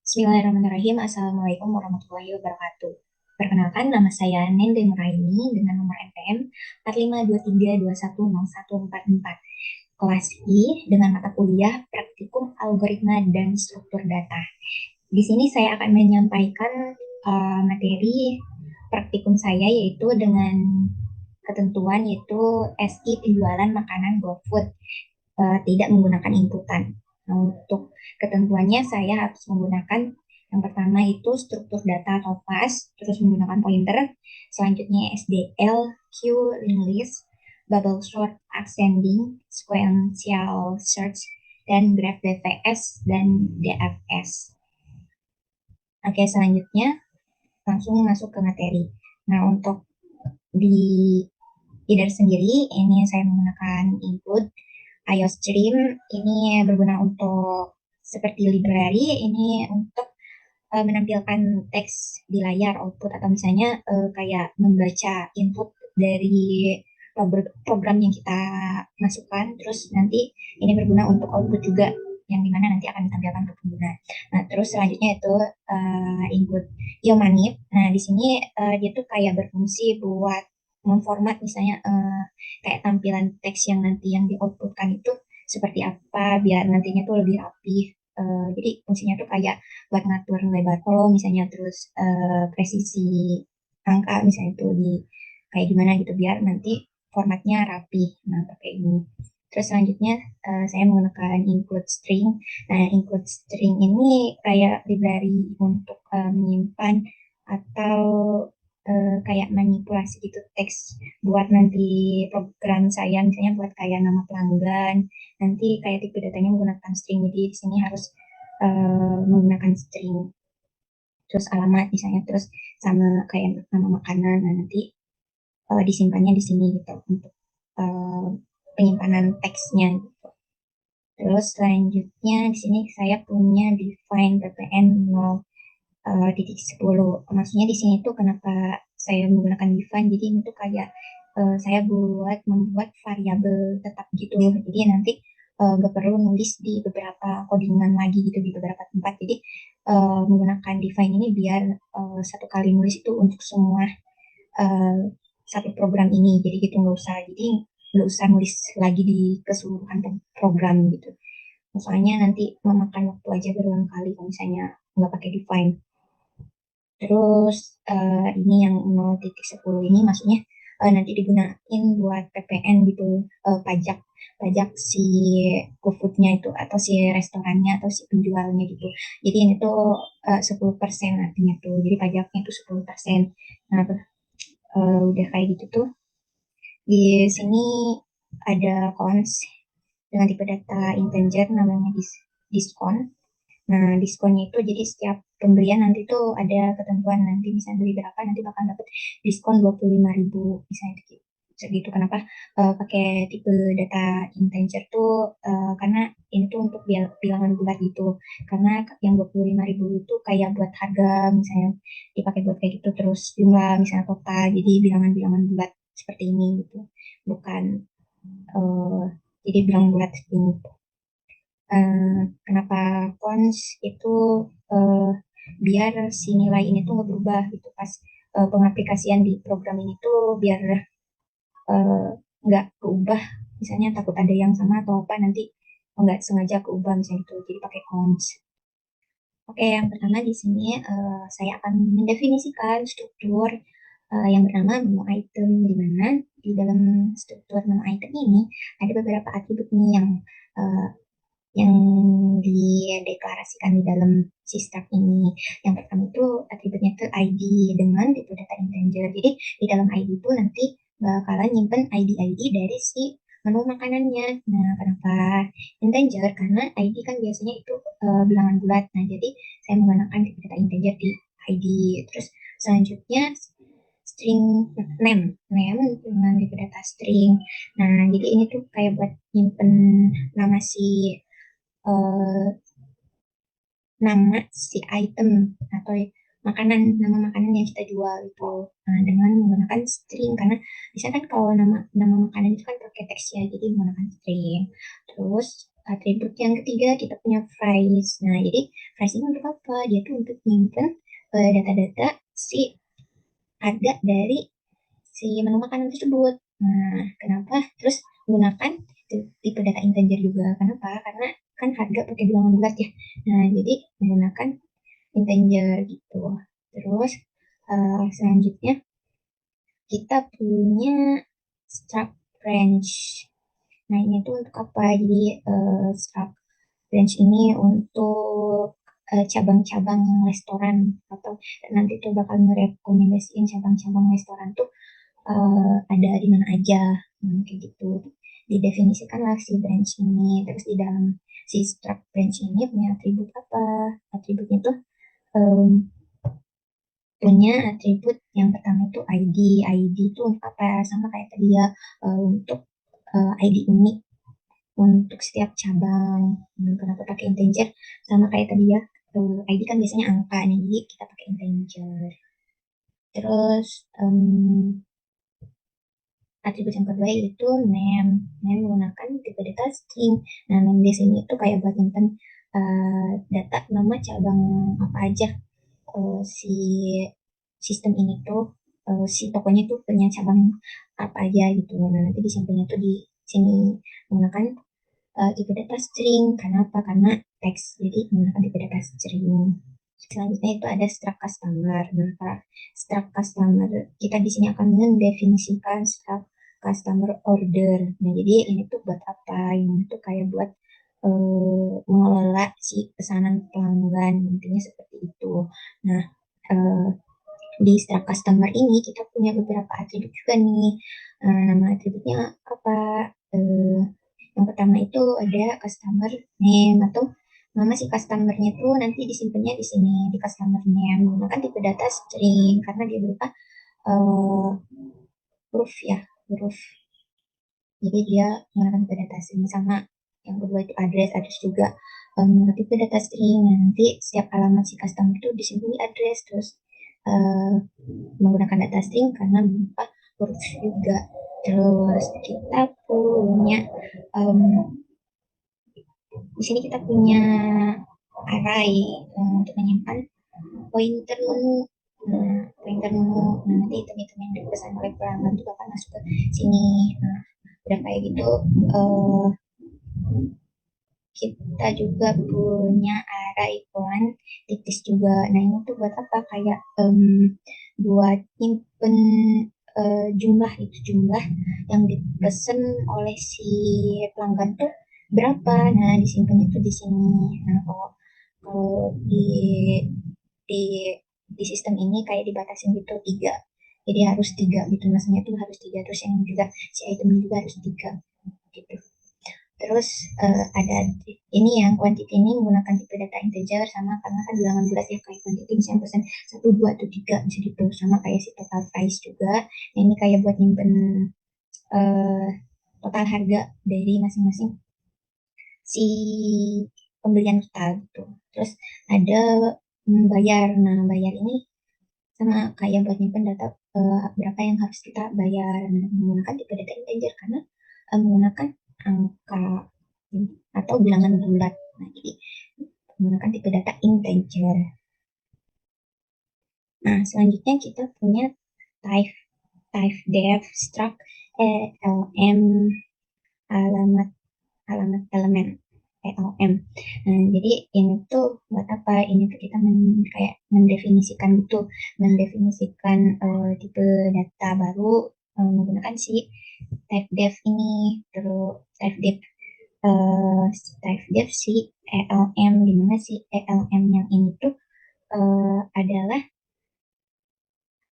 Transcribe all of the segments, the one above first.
Bismillahirrahmanirrahim. Assalamualaikum warahmatullahi wabarakatuh. Perkenalkan, nama saya Nende Nuraini dengan nomor NPM 4523210144. Kelas I dengan mata kuliah Praktikum Algoritma dan Struktur Data. Di sini saya akan menyampaikan materi praktikum saya yaitu dengan ketentuan yaitu SI penjualan makanan GoFood tidak menggunakan inputan. Nah, untuk ketentuannya saya harus menggunakan yang pertama itu struktur data atau pas, terus menggunakan pointer, selanjutnya SDL, Q, linked list, bubble sort, ascending, sequential search, dan graph DVS dan DFS. Oke, selanjutnya langsung masuk ke materi. Nah, untuk di header sendiri, ini saya menggunakan input IOStream. Ini berguna untuk seperti library, ini untuk menampilkan teks di layar output atau misalnya kayak membaca input dari program yang kita masukkan, terus nanti ini berguna untuk output juga yang dimana nanti akan ditampilkan ke pengguna. Nah, terus selanjutnya itu input Yomanip. Nah, di sini dia tuh kayak berfungsi buat memformat misalnya kayak tampilan teks yang nanti yang di-outputkan itu seperti apa biar nantinya tuh lebih rapi. Jadi fungsinya tuh kayak buat ngatur lebar kolom misalnya terus presisi angka misalnya itu di kayak gimana gitu biar nanti formatnya rapi. Nah, pakai ini. Terus selanjutnya saya menggunakan input string. Nah, input string ini kayak library untuk menyimpan atau kayak manipulasi gitu teks buat nanti program saya misalnya buat kayak nama pelanggan nanti kayak tipe datanya menggunakan string jadi di sini harus menggunakan string terus alamat misalnya terus sama kayak nama makanan nah nanti disimpannya di sini gitu untuk eh, penyimpanan teksnya gitu. Terus selanjutnya di sini saya punya define ppn 0,10. Maksudnya di sini tuh kenapa saya menggunakan define jadi ini tuh kayak saya membuat variabel tetap gitu jadi nanti gak perlu nulis di beberapa codingan lagi gitu di beberapa tempat jadi menggunakan define ini biar satu kali nulis itu untuk semua eh, satu program ini jadi gitu nggak usah nulis lagi di keseluruhan program gitu soalnya nanti memakan waktu aja berulang kali kalau misalnya nggak pakai define. Terus ini yang 0,10 ini maksudnya nanti digunain buat PPN gitu, pajak pajak si GoFoodnya itu atau si restorannya atau si penjualnya gitu. Jadi ini tuh 10% artinya tuh. Jadi pajaknya itu 10%. Nah, udah kayak gitu tuh. Di sini ada cons dengan tipe data integer namanya diskon. Nah, diskonnya itu jadi setiap pembelian nanti tuh ada ketentuan nanti misalnya beli berapa nanti bakal dapat diskon 25.000 misalnya gitu. Segitu kenapa pakai tipe data integer tuh karena ini tuh untuk bilangan bulat gitu. Karena yang 25.000 itu kayak buat harga misalnya dipakai buat kayak gitu terus jumlah misalnya total jadi bilangan-bilangan bulat seperti ini gitu. Bukan eh, jadi bilangan bulat seperti ini. Kenapa cons itu eh, biar si nilai ini tuh nggak berubah gitu pas pengaplikasian di program ini tuh biar eh, nggak keubah misalnya takut ada yang sama atau apa nanti nggak sengaja keubah misalnya itu jadi pakai cons. Oke, yang pertama di sini saya akan mendefinisikan struktur yang bernama menu item di mana di dalam struktur menu item ini ada beberapa atribut nih eh, yang dideklarasikan di dalam sistem ini. Yang pertama itu atributnya itu ID dengan tipe data integer. Jadi di dalam ID itu nanti bakalan nyimpen ID-ID dari si menu makanannya. Nah, kenapa integer? Karena ID kan biasanya itu bilangan bulat. Nah, jadi saya menggunakan tipe data integer di ID. Terus selanjutnya string name dengan tipe data string. Nah, jadi ini tuh kayak buat nyimpen nama si eh, nama si item atau nama makanan yang kita jual itu dengan menggunakan string karena bisa kan kalau nama nama makanan itu kan pakai teks ya jadi menggunakan string terus atribut yang ketiga kita punya phrase. Nah, jadi phrase ini untuk apa? Dia tuh untuk menyimpan data-data si harga dari si menu makanan tersebut. Nah, kenapa? Terus menggunakan tipe data integer juga. Kenapa? Karena kan harga pakai bilangan bulat ya. Nah, jadi menggunakan integer gitu. Terus selanjutnya kita punya struct range. Nah, ini tuh untuk apa? Jadi struct range ini untuk cabang-cabang restoran atau nanti tuh bakal ngerekomendasiin cabang-cabang restoran tuh ada di mana aja. Kayak gitu. Didefinisikanlah si branch ini. Terus di dalam si struct branch ini punya atribut apa? Atributnya tuh em, punya atribut yang pertama itu ID. ID itu untuk apa? Sama kayak tadi ya, untuk ID unik untuk setiap cabang. Kenapa pakai integer? Sama kayak tadi ya, ID kan biasanya angka nih, jadi kita pakai integer. Terus atribut yang kedua yaitu name. Name menggunakan tipe data string. Nah, name di sini itu kayak buat nyimpen data nama cabang apa aja si sistem ini tuh, si tokonya tuh punya cabang apa aja gitu. Nah, nanti disimpannya tuh di sini menggunakan tipe data string. Karena apa? Karena teks. Jadi menggunakan tipe data string. Selanjutnya itu ada struct customer. Nah, struct customer kita di sini akan mendefinisikan struct customer order. Nah, jadi ini tuh buat apa? Ini tuh kayak buat mengelola si pesanan pelanggan. Intinya seperti itu. Nah, eh, di struct customer ini kita punya beberapa atribut juga nih. Nama atributnya apa? Eh, yang pertama itu ada customer name atau nama si customernya tuh nanti disimpannya di sini di customer name menggunakan tipe data string karena dia berupa eh, huruf ya, huruf. Jadi dia menggunakan tipe data string sama yang kedua itu address juga menggunakan tipe data string. Nah, nanti setiap alamat si customer itu disimpan di address terus eh, menggunakan data string karena berupa huruf juga. Terus kita punya em, di sini kita punya array untuk menyimpan pointer menu. Nah, pointer menu, nah, nanti item-item yang dipesan oleh pelanggan itu akan masuk ke sini. Nah, udah kayak gitu, uh, kita juga punya array titis juga. Nah, ini tuh buat apa? Kayak buat nyimpen jumlah itu jumlah yang dipesan oleh si pelanggan tuh berapa. Nah, disimpan itu di sini. Nah, kalau di di sistem ini kayak dibatasin gitu tiga. Jadi harus tiga gitu, maksudnya tuh harus tiga. Terus yang juga si item juga harus tiga gitu. Terus ada ini yang quantity ini menggunakan tipe data integer sama karena kan bilangan bulat ya kayak quantity misalnya persen 1, 2, atau 3 bisa gitu sama kayak si total price juga. Nah, ini kayak buat nyimpen eh, total harga dari masing-masing si pembelian kita gitu. Terus ada bayar. Nah, bayar ini sama kayak buat nyimpen data berapa yang harus kita bayar. Nah, menggunakan tipe data integer karena menggunakan angka atau bilangan bulat. Nah, jadi menggunakan tipe data integer. Nah, selanjutnya kita punya type type def struct elm alamat alamat elemen ELM. Nah, jadi ini tuh buat apa? Ini tuh kita kayak mendefinisikan gitu, mendefinisikan tipe data baru menggunakan si type def ini. Terus uh, type def si ELM, di mana si ELM yang ini tuh adalah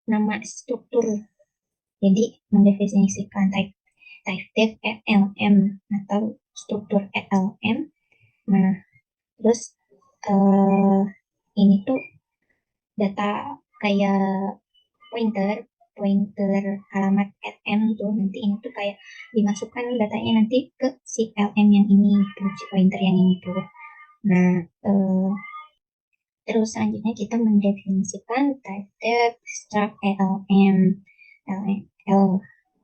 nama struktur. Jadi mendefinisikan type def ELM atau struktur ELM. Nah, terus eh, ini tuh data kayak pointer, pointer alamat LM tuh nanti ini tuh kayak dimasukkan datanya nanti ke si LM yang ini tuh, si pointer yang ini tuh. Nah, eh, terus selanjutnya kita mendefinisikan type struct ELM,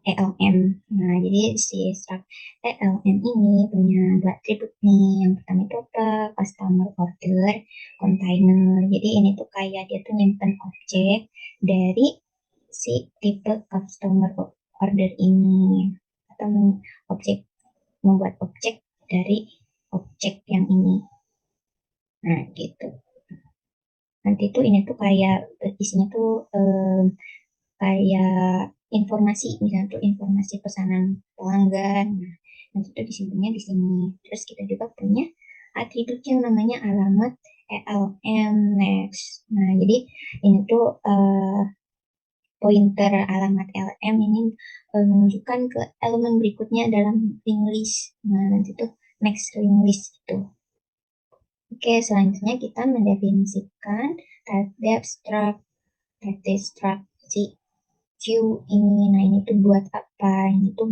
ELM. Nah, jadi si struct ELM ini punya dua atribut nih. Yang pertama itu apa? Customer order container. Jadi ini tuh kayak dia tuh nyimpen objek dari si tipe customer order ini, atau objek, membuat objek dari objek yang ini. Nah, gitu. Nanti tuh ini tuh kayak isinya tuh kayak informasi, misalnya tuh informasi pesanan pelanggan. Nah, nanti tuh disimpannya di sini. Terus kita juga punya atribut yang namanya alamat ELM next. Nah, jadi ini tuh pointer alamat LM ini menunjukkan ke elemen berikutnya dalam linked list. Nah, nanti tuh next linked list itu. Oke, selanjutnya kita mendefinisikan type struct. Type struct si Q ini. Nah, ini tuh buat apa? Ini tuh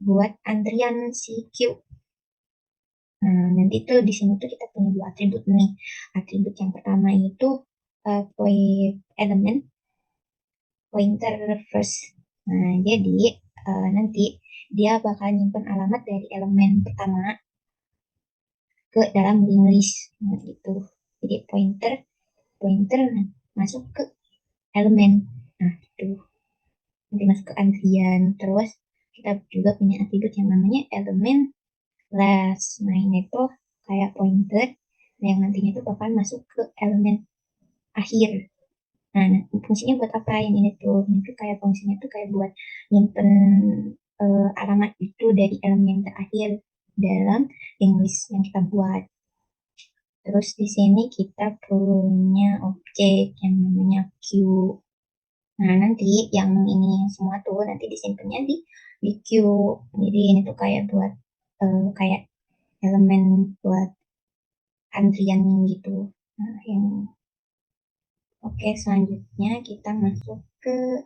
buat antrian si Q. Nah, nanti tuh di sini tuh kita punya dua atribut nih. Atribut yang pertama itu point element pointer first. Nah, jadi nanti dia bakal nyimpen alamat dari elemen pertama ke dalam link list. Nah, gitu. Jadi pointer pointer masuk ke elemen. Nah, itu nanti masuk ke antrian. Terus kita juga punya atribut yang namanya elemen last. Nah, ini tuh kayak pointer yang nantinya tuh bakal masuk ke elemen akhir. Nah, fungsinya buat apa yang ini tuh? Ini tuh kayak fungsinya tuh kayak buat nyimpen alamat itu dari elemen terakhir dalam list yang kita buat. Terus di sini kita punya objek yang namanya Q. Nah, nanti yang ini semua tuh nanti disimpannya di Q. Jadi ini tuh kayak buat kayak elemen buat antrian gitu. Nah, yang oke, selanjutnya kita masuk ke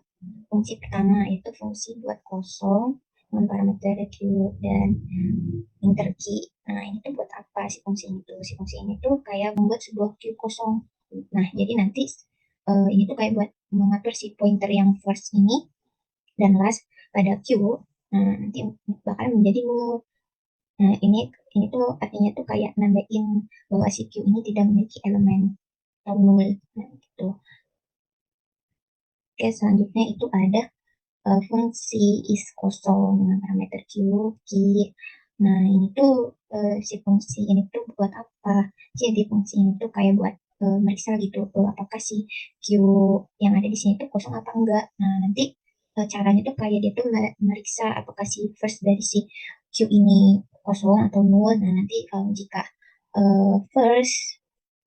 fungsi pertama, yaitu fungsi buat kosong dengan parameter Q dan enter key. Nah, ini tuh buat apa sih fungsi ini tuh? Si fungsi ini tuh kayak membuat sebuah Q kosong. Nah, jadi nanti ini tuh kayak buat mengatur si pointer yang first ini dan last pada Q. Nah, nanti bakal menjadi null. Nah, ini tuh artinya tuh kayak nandain bahwa si Q ini tidak memiliki elemen atau null. Nah, gitu. Oke, selanjutnya itu ada fungsi is kosong dengan parameter Q, key. Nah, ini tuh si fungsi ini tuh buat apa? Jadi fungsi ini tuh kayak buat meriksa gitu, apakah si Q yang ada di sini tuh kosong apa enggak. Nah, nanti caranya tuh kayak dia tuh meriksa apakah si first dari si Q ini kosong atau null. Nah, nanti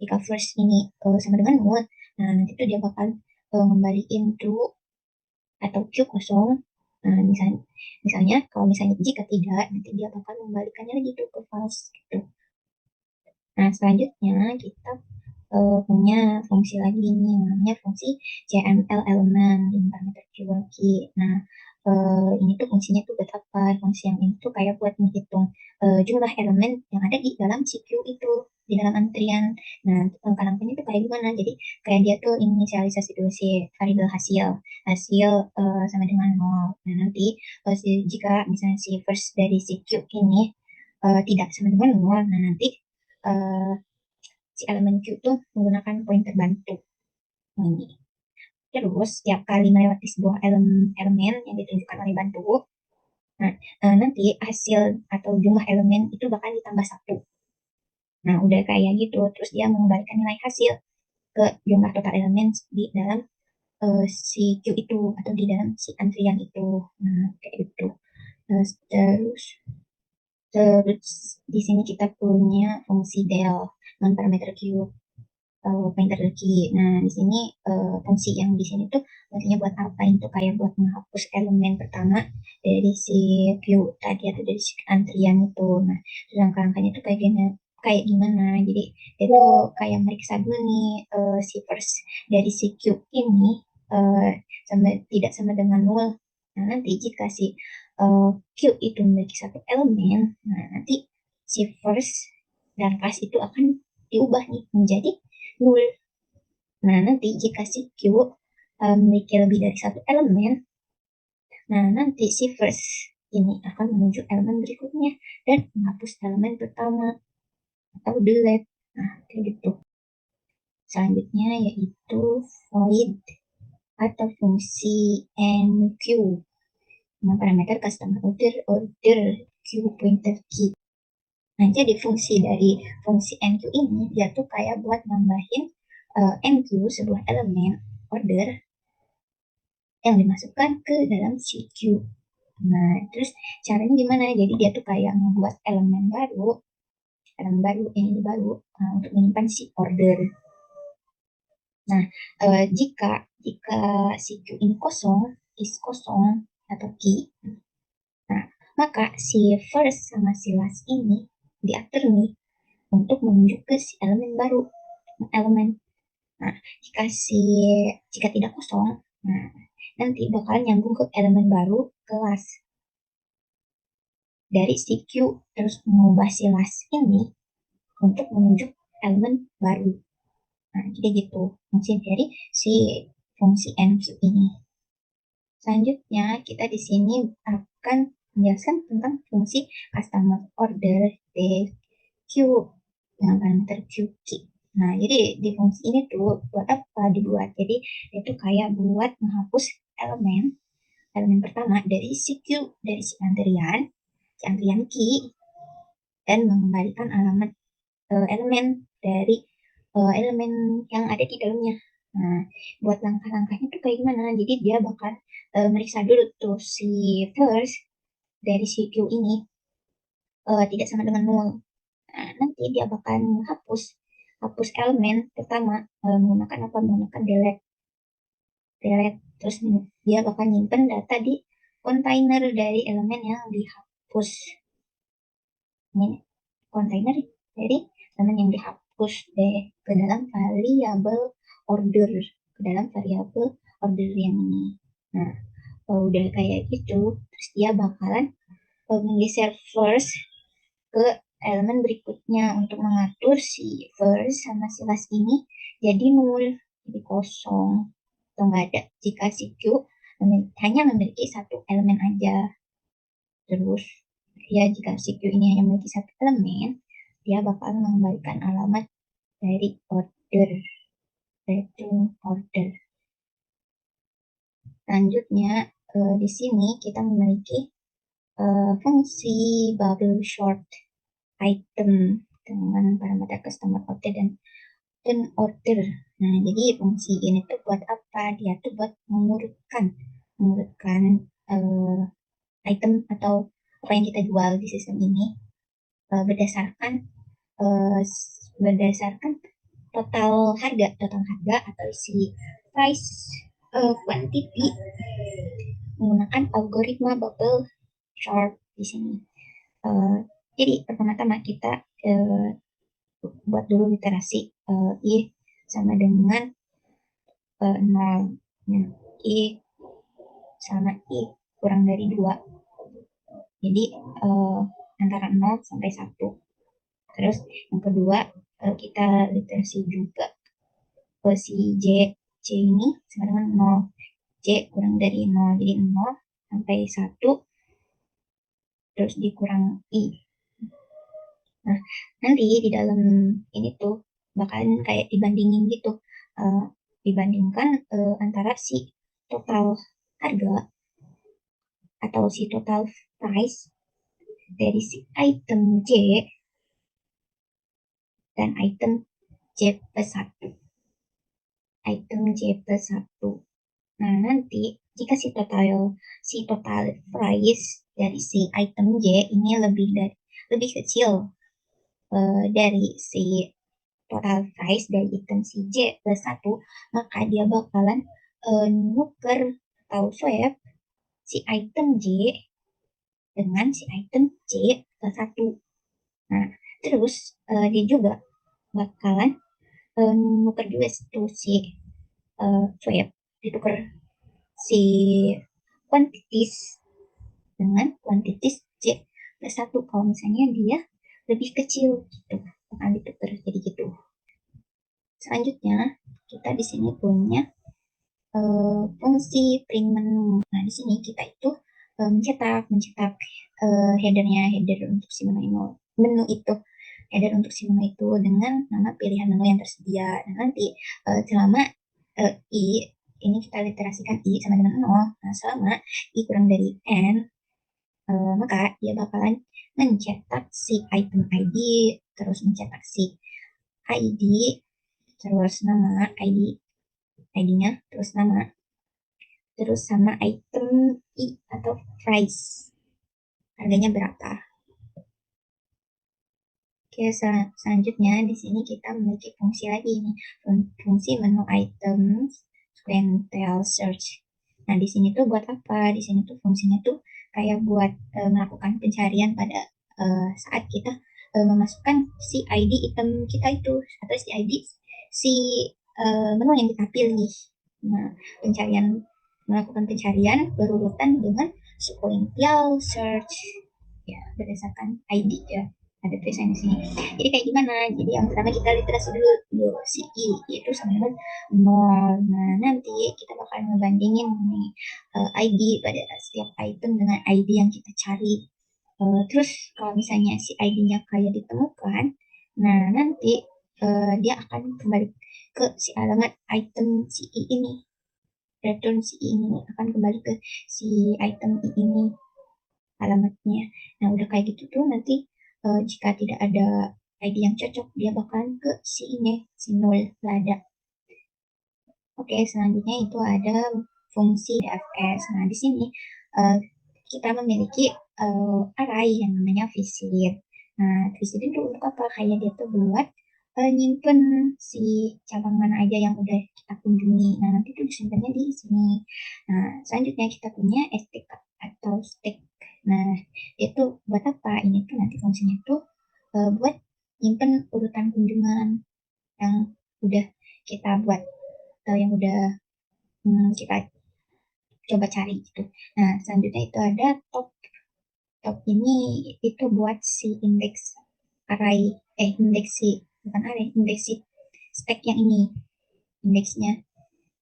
jika first ini sama dengan null, nah nanti tuh dia bakal ngembaliin true atau Q kosong. Nah, misalnya kalau misalnya jika tidak, nanti dia bakal membalikannya lagi tuh ke false gitu. Nah, selanjutnya kita punya fungsi lagi nih, namanya fungsi CML elemen dengan parameter Q-key. Nah, ini tuh fungsinya tuh buat apa? Fungsi yang ini tuh kayak buat menghitung jumlah elemen yang ada di dalam si Q itu, di dalam antrian. Nah, langkah-langkahnya tuh kayak gimana? Jadi kayak dia tuh inisialisasi dulu si variabel hasil, hasil sama dengan nol. Nah, nanti jika misalnya si first dari si Q ini tidak sama dengan nol, nah nanti uh, si elemen Q tuh menggunakan pointer bantu ini. Terus setiap kali melewati sebuah elemen yang ditunjukkan oleh bantu, nah nanti hasil atau jumlah elemen itu bakal ditambah satu. Nah, udah kayak gitu, terus dia mengembalikan nilai hasil ke jumlah total elemen di dalam si Q itu atau di dalam si antrian itu. Nah, kayak gitu. Terus terus di sini kita punya fungsi del dengan parameter Q pointer key. Nah, di sini fungsi yang di sini tuh fungsinya buat apa? Itu kayak buat menghapus elemen pertama dari si queue tadi atau dari si antrian itu. Nah, langkah-langkahnya tuh kayak gimana? Jadi itu kayak meriksa dulu nih si first dari si queue ini uh, tidak sama dengan nol. Nah, nanti jika si queue itu memiliki satu elemen, nah nanti si first dan last itu akan diubah nih menjadi nol. Nah, nanti jika si Q memiliki lebih dari satu elemen, nah nanti si first ini akan menuju elemen berikutnya dan menghapus elemen pertama atau delete. Nah, kayak gitu. Selanjutnya yaitu void atau fungsi enq dengan parameter customer order queue pointer key. Nah, jadi fungsi dari fungsi enq ini dia tuh kayak buat nambahin enq sebuah elemen order yang dimasukkan ke dalam si queue. Nah, terus caranya gimana? Jadi dia tuh kayak membuat elemen baru ini baru untuk menyimpan si order. Nah, jika jika si queue ini kosong atau key, nah maka si first sama si last ini diatur nih untuk menuju ke si elemen baru, elemen. Nah, jika tidak kosong, nah nanti bakal nyambung ke elemen baru kelas dari si queue terus mengubah si last ini untuk menuju elemen baru. Nah, jadi gitu fungsi dari si fungsi enq ini. Selanjutnya, kita di sini akan menjelaskan tentang fungsi customer order queue dengan parameter queue key. Nah, jadi di fungsi ini tuh buat apa dibuat? Jadi itu kayak buat menghapus elemen pertama dari si queue, dari si antrian key, dan mengembalikan alamat elemen dari elemen yang ada di dalamnya. Nah, buat langkah-langkahnya tuh kayak gimana? Jadi dia bakal meriksa dulu tuh si first dari si queue ini tidak sama dengan nol. Nah, nanti dia bakal hapus elemen pertama menggunakan apa? Menggunakan delete. Terus dia bakal nyimpen data di kontainer dari elemen yang dihapus. Ini kontainer dari elemen yang dihapus ke dalam variabel order, ke dalam variabel order yang ini. Nah, kalau udah kayak gitu, terus dia bakalan menggeser first ke elemen berikutnya untuk mengatur si first sama si last ini jadi nol, jadi kosong atau nggak ada jika si Q hanya memiliki satu elemen aja. Terus ya jika si Q ini hanya memiliki satu elemen, dia bakal mengembalikan alamat dari order, return order. Selanjutnya di sini kita memiliki fungsi bubble sort item dengan parameter customer order dan order. Nah, jadi fungsi ini tuh buat apa? Dia tuh buat mengurutkan item atau apa yang kita jual di sistem ini berdasarkan uh, berdasarkan total harga atau si price quantity menggunakan algoritma bubble chart di sini. Jadi pertama-tama kita buat dulu literasi I sama dengan 0. Nah, I sama I kurang dari 2. Jadi antara 0 sampai 1. Terus yang kedua kita literasi juga si C ini sama dengan 0. C kurang dari 0. Jadi 0 sampai 1 terus dikurang I. Nah, nanti di dalam ini tuh bakalan kayak dibandingin gitu. Dibandingkan antara si total harga atau si total price dari si item J dan item J plus 1. Item J plus 1. Nah, nanti jika si total price dari si item J ini lebih kecil dari si total price dari item si J plus 1, maka dia bakalan nuker atau swap si item J dengan si item J plus 1. Nah, terus dia juga bakalan nuker juga si swap, ditukar si quantities dengan quantities J plus 1 kalau misalnya dia lebih kecil gitu. Akan ditukar jadi gitu. Selanjutnya, kita di sini punya fungsi print menu. Nah, di sini kita itu mencetak header untuk si menu itu header untuk si menu itu dengan nama pilihan menu yang tersedia. Dan nanti selama i ini kita literasikan i sama dengan 0. Nah, selama i kurang dari n, maka dia bakalan mencetak si item ID, terus mencetak si ID, terus nama ID-nya, terus nama, terus sama item i atau price, harganya berapa. Oke, selanjutnya di sini kita memiliki fungsi lagi nih, fungsi menu items, Squentel search. Nah, di sini tuh buat apa? Di sini tuh fungsinya tuh kayak buat melakukan pencarian pada saat kita memasukkan si ID item kita itu atau si ID si menu yang kita pilih. Nah, melakukan pencarian berurutan dengan sequential search ya berdasarkan ID ya, ada tulisan di sini. Jadi kayak gimana? Jadi yang pertama kita literasi dulu si I itu sama dengan 0. Nah, nanti kita bakal ngebandingin nih ID pada setiap item dengan ID yang kita cari. Terus kalau misalnya si ID-nya kayak ditemukan, nah nanti dia akan kembali ke si alamat item si I ini. Return si I ini akan kembali ke si item I ini alamatnya. Nah, udah kayak gitu tuh nanti jika tidak ada ID yang cocok, dia bakalan ke si ini, si null lada. Oke, selanjutnya itu ada fungsi DFS. Nah, di sini uh, kita memiliki array yang namanya visit. Nah, visit itu untuk apa? Kayak dia tuh buat nyimpen si cabang mana aja yang udah kita kunjungi. Nah, nanti tuh disimpannya di sini. Nah, selanjutnya kita punya STK atau stack. Nah, itu buat apa? Ini tuh nanti fungsinya tuh buat nyimpen urutan kunjungan yang udah kita buat atau yang udah kita coba cari gitu. Nah, selanjutnya itu ada top. Top ini itu buat si indeks array, indeks si, bukan array, indeks si stack yang ini, indeksnya.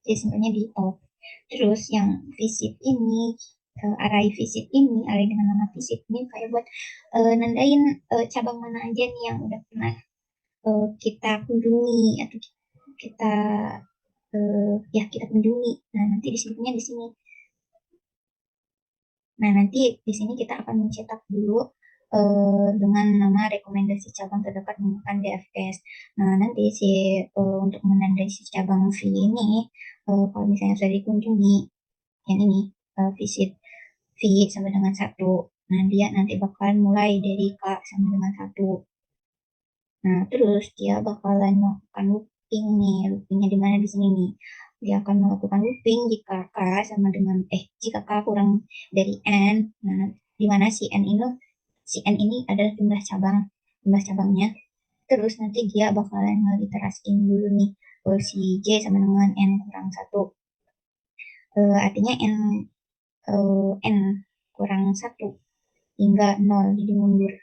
Jadi simpannya di top. Terus yang visit ini, array visit ini, array dengan nama visit ini kayak buat nandain cabang mana aja nih yang udah pernah kita kunjungi atau kita ya kita kunjungi. Nah, nanti disimpannya di sini. Nah, nanti di sini kita akan mencetak dulu dengan nama rekomendasi cabang terdekat menggunakan DFS. Nah, nanti untuk menandai si cabang V ini, kalau misalnya sudah dikunjungi, yang ini, visit V sama dengan 1. Nah, dia nanti bakalan mulai dari K sama dengan 1. Nah, terus dia bakalan melakukan looping nih. Loopingnya di mana di sini nih? Dia akan melakukan looping jika K sama dengan jika K kurang dari N. Nah, di mana si N ini adalah jumlah cabangnya. Terus nanti dia bakalan ngeliterasiin dulu nih si J sama dengan N kurang 1. Artinya N kurang 1 hingga 0 jadi mundur.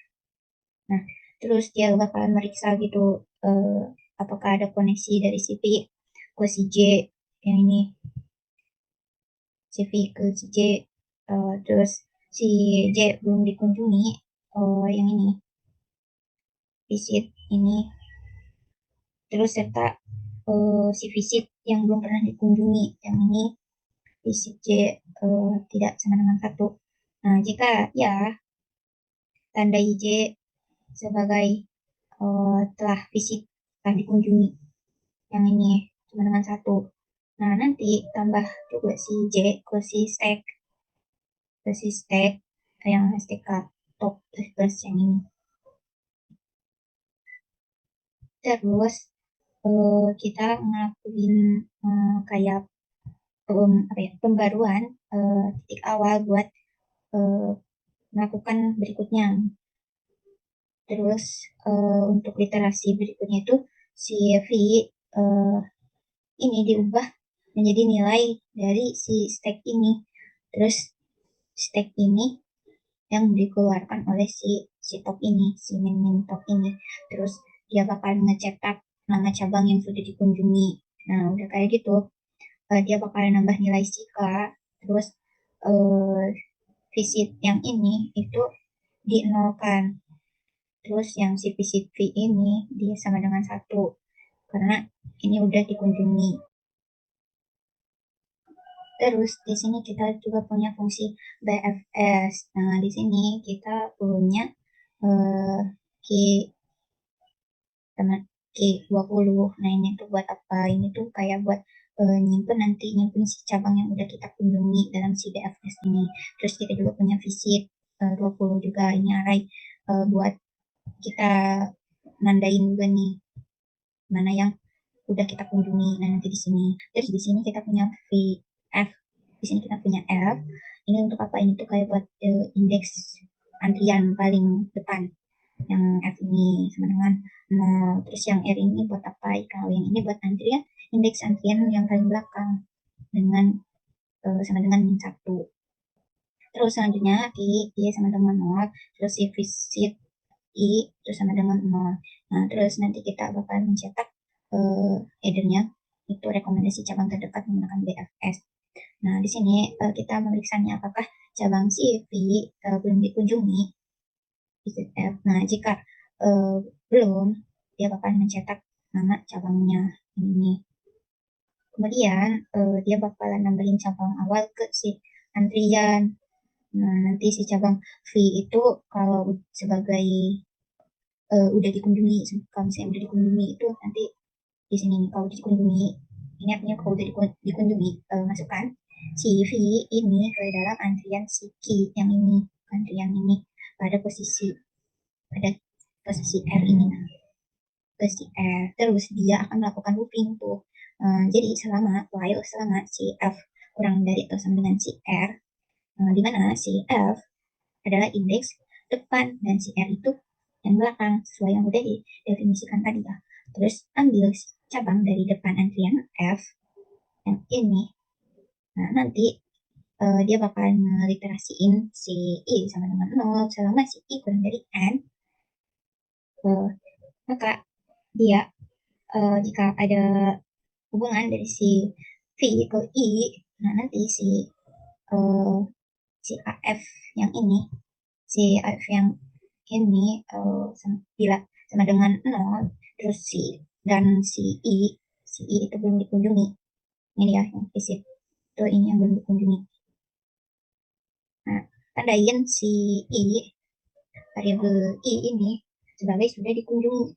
Nah, terus dia bakalan meriksa gitu apakah ada koneksi dari si P ke si J yang ini, si V ke si J, terus si J belum dikunjungi, yang ini, visit ini, terus serta si visit yang belum pernah dikunjungi, yang ini, visit J tidak sama dengan 1. Nah, jika ya tandai J sebagai telah dikunjungi yang ini cuma dengan 1. Nah, nanti tambah juga si J ke si stack yang STK top plus yang ini. Terus kita ngelakuin kayak pembaruan titik awal buat eh, melakukan berikutnya. Terus untuk literasi berikutnya itu si V eh, ini diubah menjadi nilai dari si stack ini. Terus stack ini yang dikeluarkan oleh si top ini, si min top ini. Terus dia bakal ngecetak nama cabang yang sudah dikunjungi. Nah, udah kayak gitu, dia bakal nambah nilai si K. Terus visit yang ini itu dinolkan. Terus yang si visit V ini dia sama dengan 1 karena ini udah dikunjungi. Terus di sini kita juga punya fungsi BFS. Nah, di sini kita punya eh, key teman Q20. Nah, ini tuh buat apa? Ini tuh kayak buat nyimpen si cabang yang udah kita kunjungi dalam si BFS ini. Terus kita juga punya visit 20 juga. Ini array buat kita nandain juga nih mana yang udah kita kunjungi. Nah, nanti di sini. Terus di sini kita punya VF. Di sini kita punya F. Ini untuk apa? Ini tuh kayak buat indeks antrian paling depan. Yang F ini sama dengan 0. Terus yang R ini buat apa? Kalau yang ini buat antrian, indeks antrian yang paling belakang dengan sama dengan min 1. Terus selanjutnya I sama dengan 0. Terus si visit I terus sama dengan 0. Nah, terus nanti kita bakal mencetak headernya itu rekomendasi cabang terdekat menggunakan BFS. Nah, di sini kita memeriksanya apakah cabang CV belum dikunjungi visit F. Nah, jika belum, dia bakal mencetak nama cabangnya ini. Kemudian dia bakalan nambahin cabang awal ke si antrian. Nah, nanti si cabang V itu kalau sebagai udah dikunjungi, kalau misalnya udah dikunjungi itu nanti di sini nih, kalau dikunjungi, ini artinya kalau udah dikunjungi, masukkan si V ini ke dalam antrian si Q yang ini, antrian ini pada pada posisi R ini. Nah, ke si R, terus dia akan melakukan looping tuh. Jadi selama si F kurang dari atau sama dengan si R, di mana si F adalah indeks depan dan si R itu yang belakang sesuai yang udah didefinisikan tadi ya. Terus ambil cabang dari depan antrian F yang ini. Nah, nanti dia bakal ngeliterasiin si I sama dengan 0 selama si I kurang dari N. Maka dia jika ada hubungan dari si V ke I, nah nanti uh, si AF yang ini, si AF yang ini bila sama dengan 0, terus si I itu belum dikunjungi. Ini ya yang visit itu ini yang belum dikunjungi. Nah, tandain si I, variabel I ini sebagai sudah dikunjungi.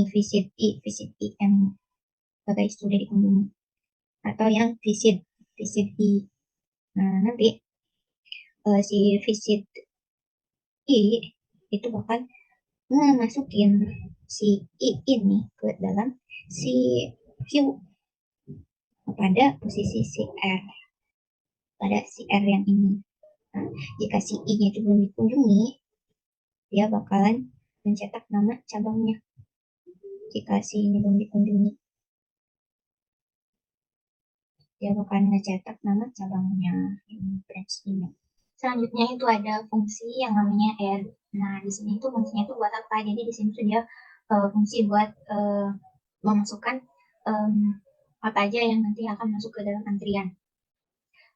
Visit I yang sebagai sudah dikunjungi. Atau yang visit I. Nah, nanti si visit I itu bakal masukin si I ini ke dalam si Q pada posisi si R, pada si R yang ini. Nah, jika si I-nya itu belum dikunjungi, dia bakalan mencetak nama cabangnya. Jika si ini belum dikunjungi, dia bakalan mencetak nama cabangnya. Ini branch ini. Selanjutnya itu ada fungsi yang namanya add. Nah, di sini itu fungsinya itu buat apa? Jadi di sini tuh dia fungsi buat memasukkan apa aja yang nanti akan masuk ke dalam antrian.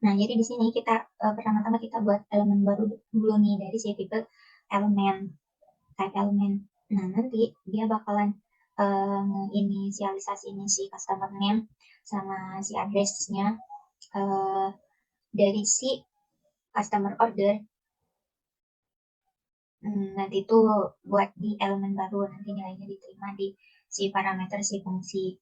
Nah, jadi di sini kita pertama-tama kita buat elemen baru dulu nih dari si tipe elemen, type elemen. Nah, nanti dia bakalan nginisialisasiin si customer name sama si address-nya dari si customer order. Nanti itu buat di elemen baru, nanti nilainya diterima di si parameter si fungsi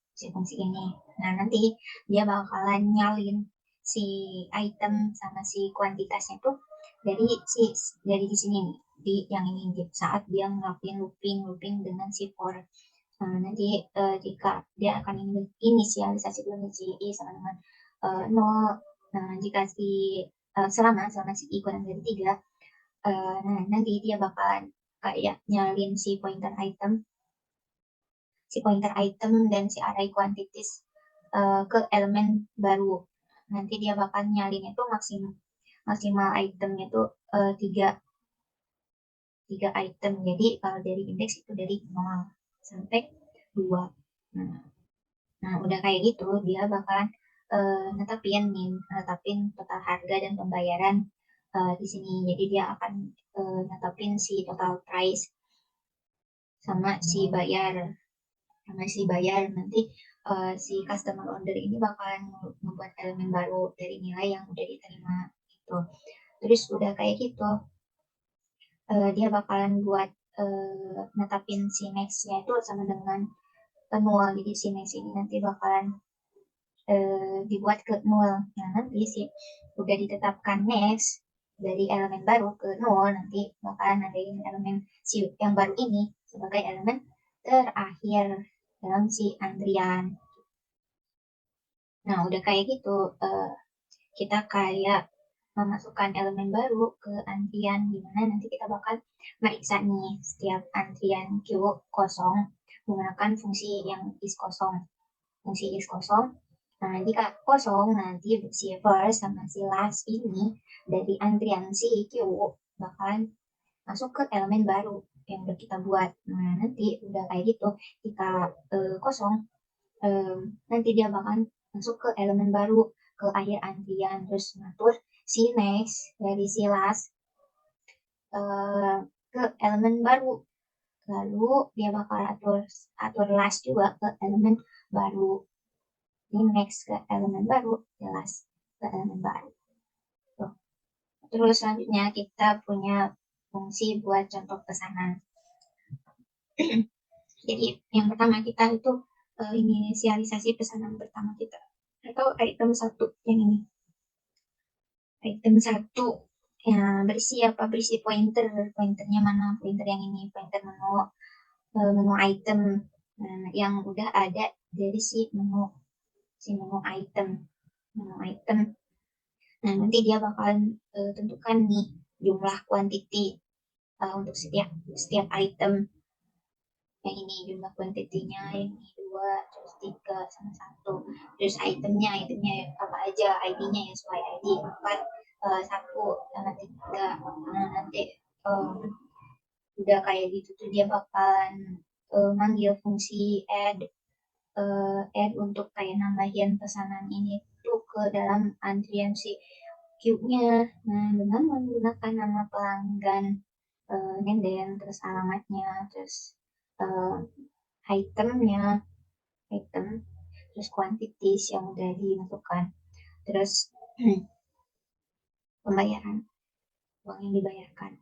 ini. Nah, nanti dia bakalan nyalin si item sama si kuantitasnya tuh dari di sini nih, di yang ini saat dia ngelakuin looping dengan si for. Nah, nanti jika dia akan inisialisasi dulu si I sama dengan 0. Nah, jika selama si I kurang dari 3, nah nanti dia bakalan kayak nyalin si pointer item dan si array quantities ke elemen baru. Nanti dia bakal nyalin itu maksimal itemnya itu tiga item. Jadi kalau dari indeks itu dari 0 sampai 2. Nah, udah kayak gitu dia bakalan netapin total harga dan pembayaran di sini. Jadi dia akan netapin si total price sama si bayar nanti si customer order ini bakalan membuat elemen baru dari nilai yang udah diterima gitu. Terus udah kayak gitu dia bakalan buat netapin si next-nya itu sama dengan null. Jadi si next ini nanti bakalan dibuat ke null. Nah nanti sih udah ditetapkan next dari elemen baru ke null, nanti bakalan ada elemen si yang baru ini sebagai elemen terakhir dalam si antrian. Nah udah kayak gitu kita kayak memasukkan elemen baru ke antrian, dimana nanti kita bakal meriksa nih setiap antrian Q kosong menggunakan fungsi yang is kosong. Fungsi is kosong. Nah, jika kosong, nanti si first sama si last ini dari antrian si Q bakalan masuk ke elemen baru yang udah kita buat. Nah, nanti udah kayak gitu, jika kosong, nanti dia bakalan masuk ke elemen baru ke akhir antrian, terus ngatur si next dari si last ke elemen baru, lalu dia bakal atur last juga ke elemen baru. Ini next ke elemen baru, jelas ke elemen baru. Tuh. Terus selanjutnya kita punya fungsi buat contoh pesanan. Jadi yang pertama kita itu inisialisasi pesanan pertama kita atau item 1 yang ini. Item 1 ya berisi pointernya mana, pointer yang ini, pointer menu item yang udah ada dari si menu item. Nah nanti dia bakalan tentukan nih jumlah quantity untuk setiap item. Yang ini jumlah kuantitinya, yang ini 2, terus 3 sama 1. Terus itemnya apa aja, ID-nya ya sesuai ID 4, 1 sama 3. Nah nanti udah kayak gitu tuh dia bakalan manggil fungsi add untuk kayak nambahin pesanan ini tuh ke dalam antrian si queue-nya. Nah dengan menggunakan nama pelanggan, nenden, terus alamatnya, terus itemnya, terus quantities yang udah dimasukkan, terus pembayaran, uang yang dibayarkan.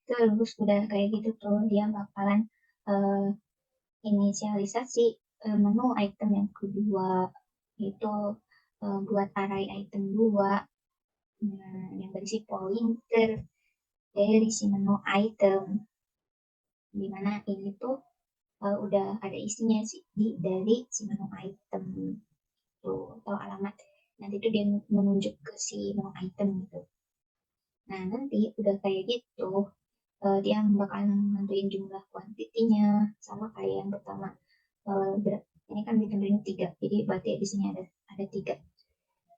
Terus udah kayak gitu tuh dia bakalan inisialisasi menu item yang kedua, itu buat array item 2 yang berisi pointer dari si menu item, dimana ini tuh udah ada isinya sih dari si menu item tuh, atau alamat nanti tuh dia menunjuk ke si menu item gitu. Nah nanti udah kayak gitu dia bakal nentuin jumlah kuantitinya sama kayak yang pertama. Ini kan ditentuin 3, jadi berarti di sini ada 3.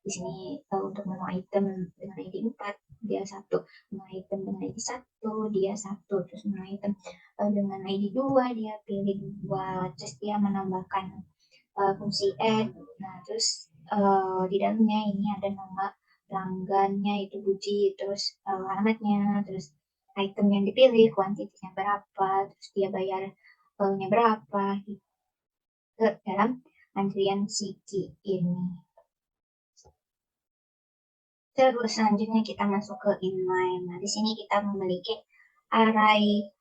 Di sini untuk menu item dengan ID 4 dia 1, menu item dengan ID 1 dia 1, terus menu item dengan ID 2 dia pilih 2, terus dia menambahkan fungsi add. Nah terus di dalamnya ini ada nama pelanggannya itu Buji, terus alamatnya, terus item yang dipilih, kuantitinya berapa, terus dia bayarnya berapa gitu, ke dalam antrian Siki ini. Terus selanjutnya kita masuk ke inline. Nah di sini kita memiliki array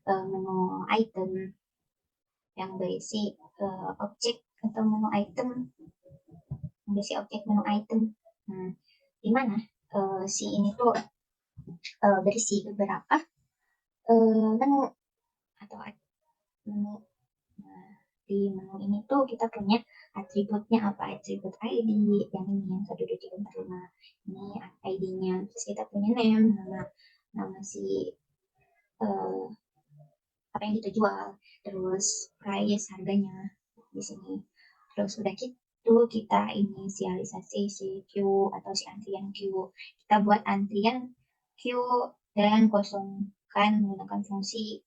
menu item yang berisi objek atau menu item, berisi objek menu item. Nah, di mana si ini tuh berisi beberapa menu atau menu. Nah, di menu ini tuh kita punya atributnya apa, atribut ID yang ini yang 1, 2, 3, 4, 5 ini ID-nya. Terus kita punya name, nama si apa yang kita jual, terus price, harganya di sini. Terus udah gitu kita inisialisasi si queue atau si antrian queue. Kita buat antrian queue dan kosongkan menggunakan fungsi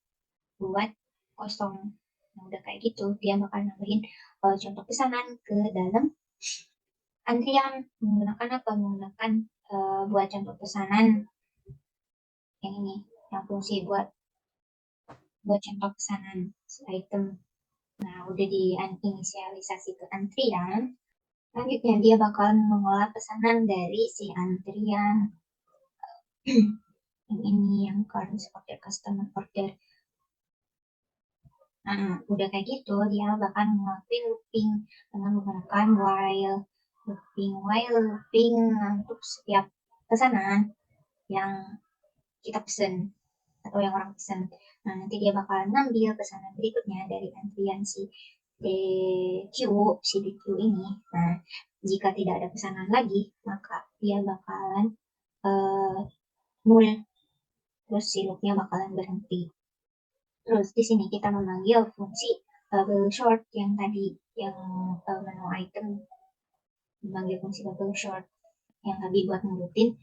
buat kosong. Nah, udah kayak gitu, dia bakal nambahin contoh pesanan ke dalam antrian. Menggunakan apa? Menggunakan buat contoh pesanan yang ini, yang fungsi buat contoh pesanan si item. Nah, udah diinisialisasi ke antrian. Selanjutnya dia bakal mengolah pesanan dari si antrian yang ini, yang current order, customer order. Nah, udah kayak gitu, dia bakal ngelakuin looping dengan menggunakan while looping untuk setiap pesanan yang kita pesen atau yang orang pesen. Nah, nanti dia bakal ngambil pesanan berikutnya dari antrian si DQ, si DQ ini. Nah, jika tidak ada pesanan lagi, maka dia bakalan null, terus si loopnya bakalan berhenti. Terus di sini kita memanggil fungsi bubble short yang tadi, yang menu item, memanggil fungsi bubble short yang tadi buat ngurutin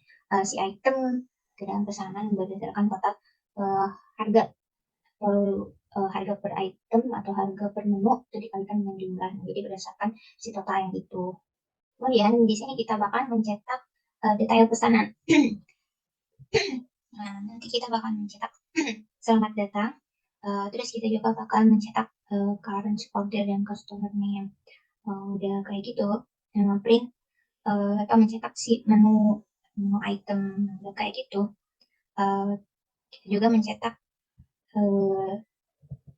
si item ke dalam pesanan berdasarkan total harga, harga per item atau harga per menu itu dikalikan dengan jumlah. Jadi berdasarkan si total yang itu. Kemudian di sini kita bakal mencetak detail pesanan. Nah, nanti kita bakal mencetak selamat datang. Terus kita juga bakal mencetak current order dan customer name. Udah kayak gitu, print atau mencetak si menu item. Udah kayak gitu, kita juga mencetak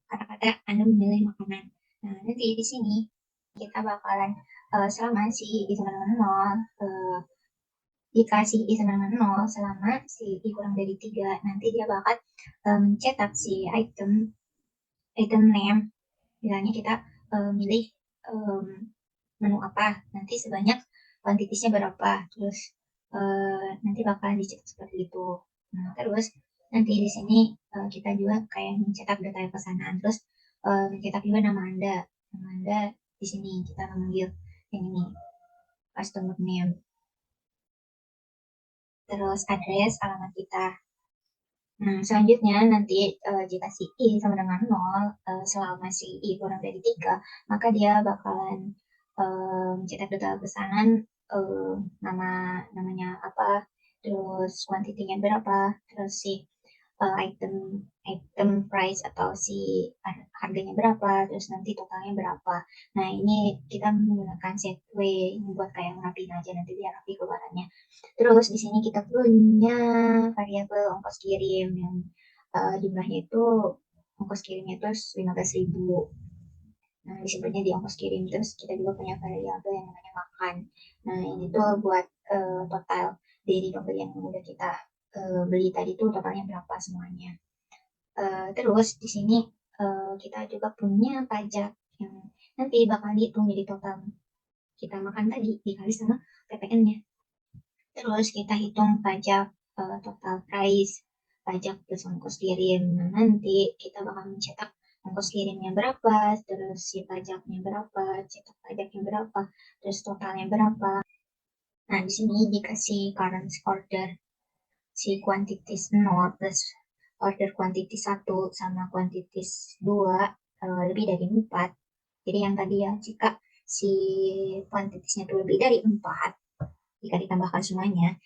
kata-kata Anda memilih makanan. Nah, nanti di sini kita bakalan selama si i sama dengan 0, jika si i sama dengan 0, selama si i kurang dari 3, nanti dia bakal mencetak si item name. Misalnya kita milih menu apa, nanti sebanyak kuantitinya berapa, terus nanti bakalan dicetak seperti itu. Nah, terus nanti di sini kita juga kayak mencetak detail pesanan, terus mencetak juga nama Anda. Nama Anda di sini kita memanggil yang ini, customer name. Terus address, alamat kita. Nah, selanjutnya nanti jika si i sama dengan 0, selama si i kurang dari 3, maka dia bakalan mencetak detail pesanan, namanya apa, terus kuantitinya berapa, terus si item item price atau si harganya berapa, terus nanti totalnya berapa. Nah, ini kita menggunakan set way buat kayak ngerapiin aja, nanti biar rapi keluarannya. Terus di sini kita punya variabel ongkos kirim yang jumlahnya itu, ongkos kirimnya itu 15.000. Nah, disebutnya di ongkos kirim. Terus kita juga punya variabel yang namanya makan. Nah, ini tuh buat total dari pembelian yang udah kita beli tadi tuh totalnya berapa semuanya. Terus di sini kita juga punya pajak yang nanti bakal dihitung jadi total kita makan tadi dikali sama PPN-nya. Terus kita hitung pajak total price, pajak plus ongkos kirim. Nah, nanti kita bakal mencetak ongkos kirimnya berapa, terus si pajaknya berapa, cetak pajaknya berapa, terus totalnya berapa. Nah, di sini dikasih current order, si quantities 0 plus order quantities 1 sama quantities 2 lebih dari 4. Jadi yang tadi ya, jika si quantitiesnya itu lebih dari 4, jika ditambahkan semuanya,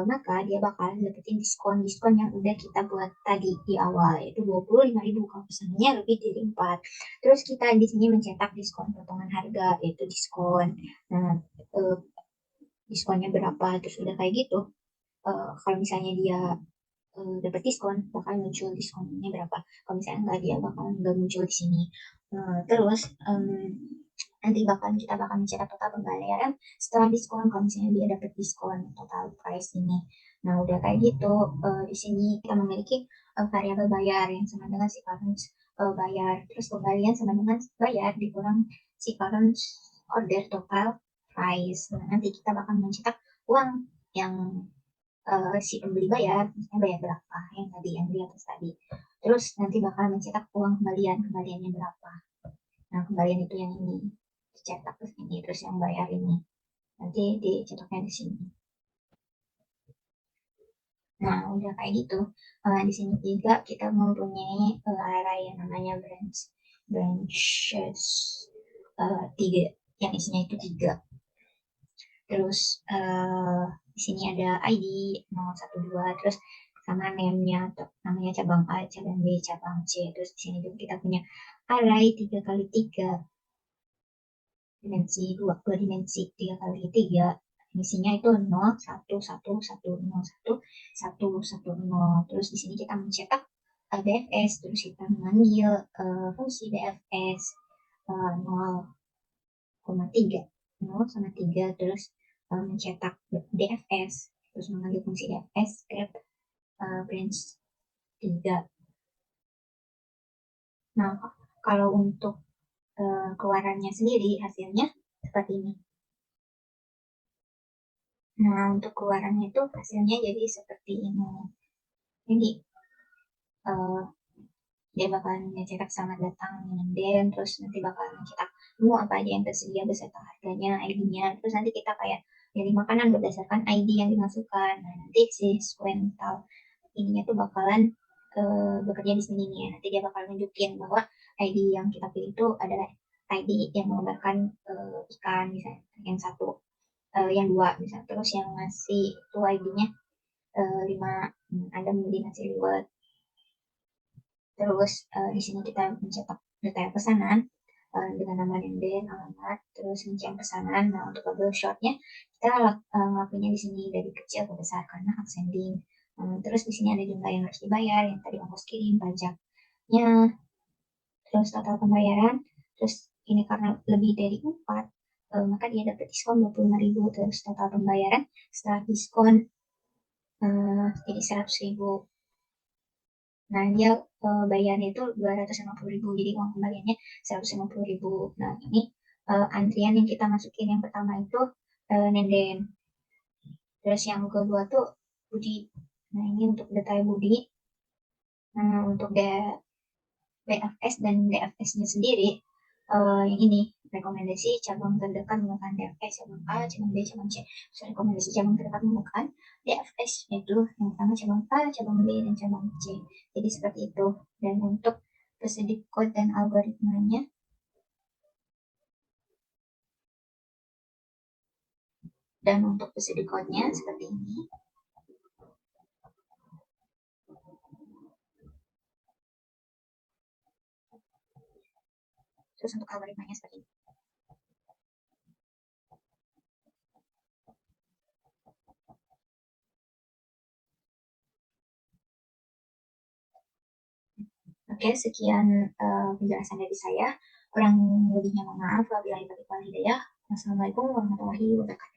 maka dia bakal dapetin diskon yang udah kita buat tadi di awal, yaitu 25.000 kalau pesannya lebih dari 4. Terus kita di sini mencetak diskon potongan harga, yaitu diskon. Nah, diskonnya berapa, terus udah kayak gitu. Kalau misalnya dia dapat diskon, bakal muncul diskonnya berapa. Kalau misalnya enggak, dia bakal nggak muncul di sini. Terus nanti kita bakal mencetak total pembayaran setelah diskon kalau misalnya dia dapat diskon total price ini. Nah, udah kayak gitu, di sini kita memiliki variabel bayar yang sama dengan si current bayar, terus pembalian sama dengan bayar dikurang si current order total price. Nah, nanti kita bakal mencetak uang yang si pembeli bayar, misalnya bayar berapa yang tadi, yang di atas tadi. Terus nanti bakal mencetak uang kembaliannya berapa. Nah, kembalian itu yang ini dicetak terus ini, terus yang bayar ini nanti dicetaknya di sini. Nah, udah kayak gitu. Di sini juga kita mempunyai array yang namanya branch. branches tiga, yang isinya itu tiga. Terus di sini ada ID 012, terus sama name-nya, namanya cabang A, cabang B, cabang C. Terus di sini juga kita punya array 3 kali 3, dimensi 2 dimensi 3 kali 3. Isinya itu 0, 1, 1, 1, 0, 1, 1, 1, 0. Terus di sini kita mencetak BFS, terus kita mengambil fungsi BFS 0,3, 0 sama 3, terus mencetak DFS, terus mengambil fungsi DFS get branch 3. Nah, kalau untuk keluarannya sendiri hasilnya seperti ini. Nah, untuk keluarannya itu hasilnya jadi seperti ini. Jadi uh, dia bakalan mencetak selamat datang dan terus nanti bakalan mencetak menu apa aja yang tersedia beserta harganya, ID-nya. Terus nanti kita kayak pilih makanan berdasarkan ID yang dimasukkan. Nah, nanti si sequential ininya tuh bakalan bekerja di sini nih ya. Nanti dia bakal nunjukin bahwa ID yang kita pilih itu adalah ID yang menggambarkan ikan misalnya yang satu, yang dua misalnya, terus yang ngasih itu ID-nya 5 ada di nasi liwet. Terus di sini kita mencetak detail pesanan dengan nama dan alamat, terus rincian pesanan. Nah, untuk bubble shotnya kita ngelakuinnya di sini dari kecil ke besar karena ascending. Terus di sini ada jumlah yang harus dibayar, yang tadi ongkos kirim, pajaknya, terus total pembayaran. Terus ini karena lebih dari 4, maka dia dapat diskon 25.000. Terus total pembayaran setelah diskon jadi 100.000. Nah, dia bayarnya itu 250.000, jadi uang kembaliannya 150.000. Nah, ini antrian yang kita masukin yang pertama itu Nenden. Terus yang kedua tuh Budi. Nah, ini untuk detail Budi. Nah, untuk BFS dan DFS-nya sendiri, yang ini rekomendasi cabang terdekat menggunakan DFS, cabang A, cabang B, cabang C. So, rekomendasi cabang terdekat menggunakan DFS, yaitu yang pertama cabang A, cabang B, dan cabang C. Jadi seperti itu. Dan untuk prosedur code dan algoritmanya, dan untuk prosedur code-nya seperti ini. Terus untuk algoritmanya seperti ini. Oke, sekian penjelasan dari saya. Kurang lebihnya mohon maaf. Wabillahi taufiq wal hidayah. Wassalamualaikum warahmatullahi wabarakatuh.